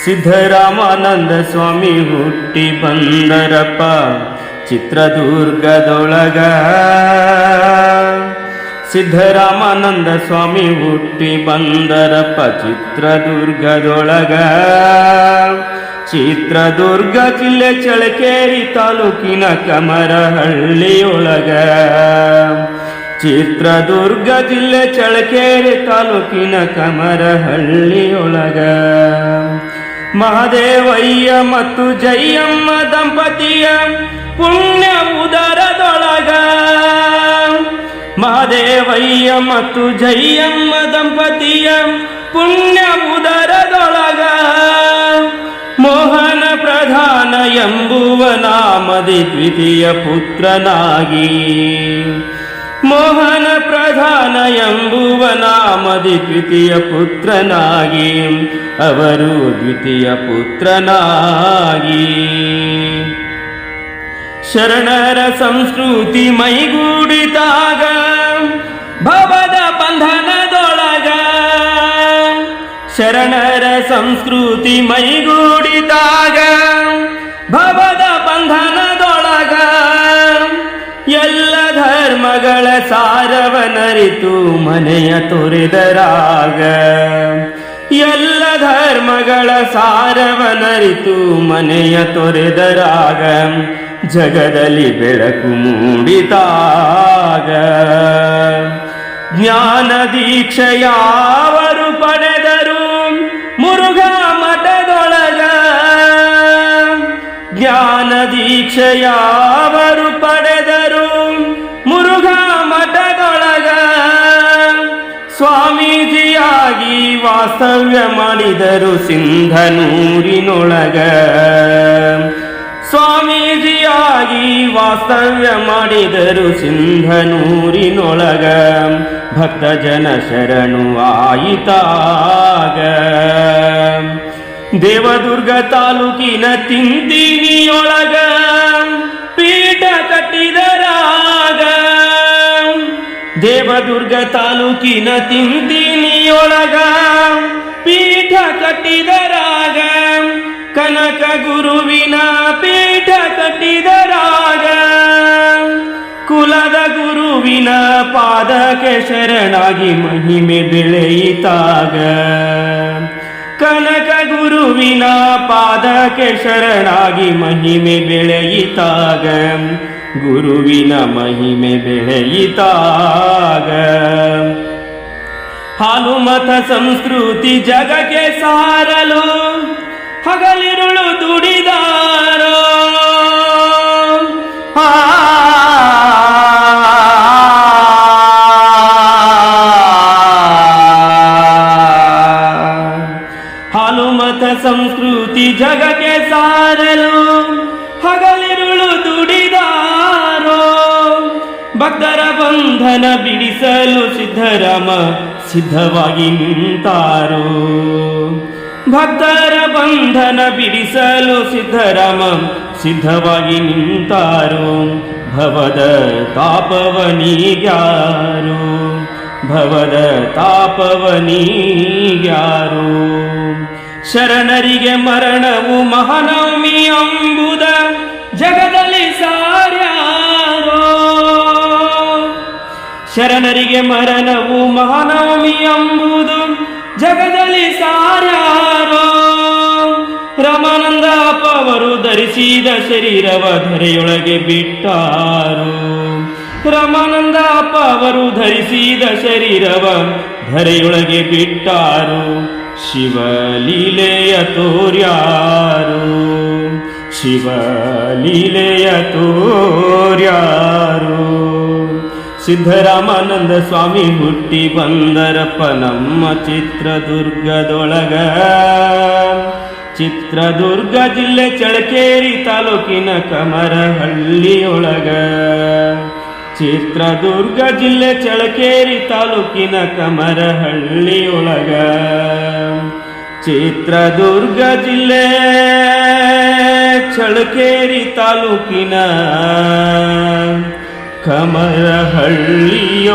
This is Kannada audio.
ಸಿದ್ಧರಾಮಾನಂದ ಸ್ವಾಮಿ ಹುಟ್ಟಿ ಬಂದರಪ್ಪ ಚಿತ್ರದುರ್ಗದೊಳಗ. ಸಿದ್ಧರಾಮಾನಂದ ಸ್ವಾಮಿ ಹುಟ್ಟಿ ಬಂದರಪ್ಪ ಚಿತ್ರದುರ್ಗದೊಳಗ. ಚಿತ್ರದುರ್ಗ ಜಿಲ್ಲೆ ಚಳ್ಳಕೆರೆ ತಾಲೂಕಿನ ಕಮರಹಳ್ಳಿಯೊಳಗ. ಚಿತ್ರದುರ್ಗ ಜಿಲ್ಲೆ ಚಳ್ಳಕೆರೆ ತಾಲೂಕಿನ ಕಮರಹಳ್ಳಿಯೊಳಗ. ಮಹದೇವಯ್ಯ ಮತ್ತು ಜಯಮ್ಮ ದಂಪತಿಯ ಪುಣ್ಯ ಉದರದೊಳಗ. ಮಹದೇವಯ್ಯ ಮತ್ತು ಜಯಮ್ಮ ದಂಪತಿಯ ಪುಣ್ಯ ಉದರದೊಳಗ. ಮೋಹನ ಪ್ರಧಾನ ಎಂಬುವ ನಾಮದಿ ದ್ವಿತೀಯ ಪುತ್ರನಾಗಿ. ಮೋಹನ ಪ್ರಧಾನ ಎಂಬುವ ನಾಮದಿ ದ್ವಿತೀಯ ಪುತ್ರನಾಗಿ. ಅವರು ದ್ವಿತೀಯ ಪುತ್ರನಾಗಿ. ಶರಣರ ಸಂಸ್ಕೃತಿ ಮೈಗೂಡಿದಾಗ ಭವದ ಬಂಧನದೊಳಗ. ಶರಣರ ಸಂಸ್ಕೃತಿ ಮೈಗೂಡಿದಾಗ ಭವದ ಬಂಧನದೊಳಗ. ಎಲ್ಲ ಧರ್ಮಗಳ ಸಾರವನರಿತು ಮನೆಯ ತೊರೆದರಾಗ. ಎಲ್ಲ ಧರ್ಮಗಳ ಸಾರವನರಿತು ಮನೆಯ ತೊರೆದರಾಗ. ಜಗದಲ್ಲಿ ಬೆಳಕು ಮೂಡಿದಾಗ. ಜ್ಞಾನ ದೀಕ್ಷೆಯಾವರು ಪಡೆದರು ಮುರುಘಾ ಮಠದೊಳಗ. ಜ್ಞಾನ ದೀಕ್ಷೆಯಾವರು ಪಡೆದರು ಮುರುಘಾ ಮಠದೊಳಗ. ಸ್ವಾಮೀಜಿಯಾಗಿ ವಾಸ್ತವ್ಯ ಮಾಡಿದರು ಸಿಂಧನೂರಿನೊಳಗ. ಸ್ವಾಮೀಜಿಯಾಗಿ ವಾಸ್ತವ್ಯ ಮಾಡಿದರು ಸಿಂಧನೂರಿನೊಳಗ. ಭಕ್ತ ಜನ ಶರಣು ಆಯಿತಾಗ. ದೇವದುರ್ಗ ತಾಲೂಕಿನ ತಿಂತಿನಿಯೊಳಗ ಪೀಠ ಕಟ್ಟಿದರಾಗ. ದೇವದುರ್ಗ ತಾಲೂಕಿನ ತಿಂತಿನಿಯೊಳಗ ಪೀಠ ಕಟ್ಟಿದರಾಗ. ಕನಕ ಗುರುವಿನ ಪೀಠ ಕಟ್ಟಿದರಾಗ. ಕುಲದ ಗುರುವಿನ ಪಾದಕ್ಕೆ ಶರಣಾಗಿ ಮಹಿಮೆ ಬೆಳೆಯಿತಾಗ. ಕನಕ ಗುರುವಿನ ಪಾದಕ್ಕೆ ಶರಣಾಗಿ ಮಹಿಮೆ ಬೆಳೆಯಿತಾಗ. ಗುರುವಿನ ಮಹಿಮೆ ಬೆಳೆಯಿತಾಗ. ಹಾಲು ಮತ ಸಂಸ್ಕೃತಿ ಜಗಕ್ಕೆ ಸಾರಲು ಹಗಲಿರುಳು ದುಡಿದಾರೋ. ಹಾಲು ಮತ ಸಂಸ್ಕೃತಿ ಜಗಕ್ಕೆ ಸಾರಲು ಹಗಲಿರುಳು ದುಡಿದಾರೋ. ಭಕ್ತರ ಬಂಧನ ಬಿಡಿಸಲು ಸಿದ್ಧರಾಮ ಸಿದ್ಧವಾಗಿ ನಿಂತಾರೋ. ಭಕ್ತರ ಬಂಧನ ಬಿಡಿಸಲು ಸಿದ್ಧರಾಮ ಸಿದ್ಧವಾಗಿ ನಿಂತಾರೋ. ಭವದ ತಾಪವನಿಗ್ಯಾರೋ. ಭವದ ತಾಪವನಿಗ್ಯಾರೋ. ಶರಣರಿಗೆ ಮರಣವು ಮಹಾನವಮಿ ಎಂಬುದ ಜಗದಲ್ಲಿ ಸಾರ್ಯಾರೋ. ಶರಣರಿಗೆ ಮರಣವು ಮಹಾನವಮಿ ಎಂಬುದು ಜಗದಲ್ಲಿ ಸಾರ್ಯಾರೋ. ರಾಮಾನಂದ ಅಪ್ಪ ಅವರು ಧರಿಸಿದ ಶರೀರವ ಧರೆಯೊಳಗೆ ಬಿಟ್ಟಾರೋ. ರಾಮಾನಂದ ಅಪ್ಪ ಅವರು ಧರಿಸಿದ ಶರೀರವ ಧರೆಯೊಳಗೆ ಬಿಟ್ಟಾರು ಶಿವಲೀಲೆಯ ತೋರ್ಯಾರು ಶಿವಲೀಲೆಯ ತೋರ್ಯಾರು ಸಿದ್ಧರಾಮಾನಂದ ಸ್ವಾಮಿ ಹುಟ್ಟಿ ಬಂದರಪ್ಪ ನಮ್ಮ ಚಿತ್ರದುರ್ಗದೊಳಗ ಚಿತ್ರದುರ್ಗ ಜಿಲ್ಲೆ ಚಳಕೇರಿ ತಾಲೂಕಿನ ಕಮರಹಳ್ಳಿಯೊಳಗ ಚಿತ್ರದುರ್ಗ ಜಿಲ್ಲೆ ಚಳಕೇರಿ ತಾಲೂಕಿನ ಕಮರಹಳ್ಳಿಯೊಳಗ ಚಿತ್ರದುರ್ಗ ಜಿಲ್ಲೆ ಚಳಕೇರಿ ತಾಲೂಕಿನ ಕಮರಹಳ್ಳಿಯೊ